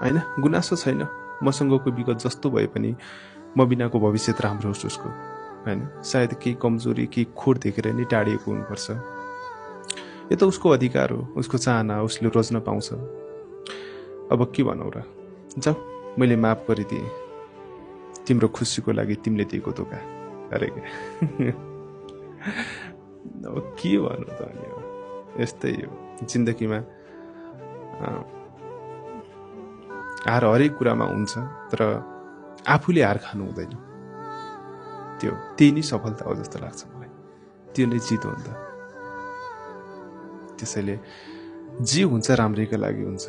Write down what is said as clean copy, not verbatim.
हैन, गुनासो छैन। मसँगको विगत जस्तो भए पनि म बिनाको भविष्य राम्रो होस् उसको, हैन। सायद केही कमजोरी केही खोट देखेर नि टाढिएको हुनुपर्छ। यो त उसको अधिकार हो, उसको चाहना हो, उसले रोज्न पाउँछ। अब के भनौ र, जाऊ मैले माफ गरिदिएँ, तिम्रो खुसीको लागि तिमीले दिएको धोका। अरे अब के भन्नु त अनि, यस्तै हो जिन्दगीमा। हार हरेक कुरामा हुन्छ, तर आफूले हार खानु हुँदैन। त्यही नै सफलता हो जस्तो लाग्छ मलाई। त्यो नै जित हो नि त। त्यसैले जे हुन्छ राम्रैका लागि हुन्छ।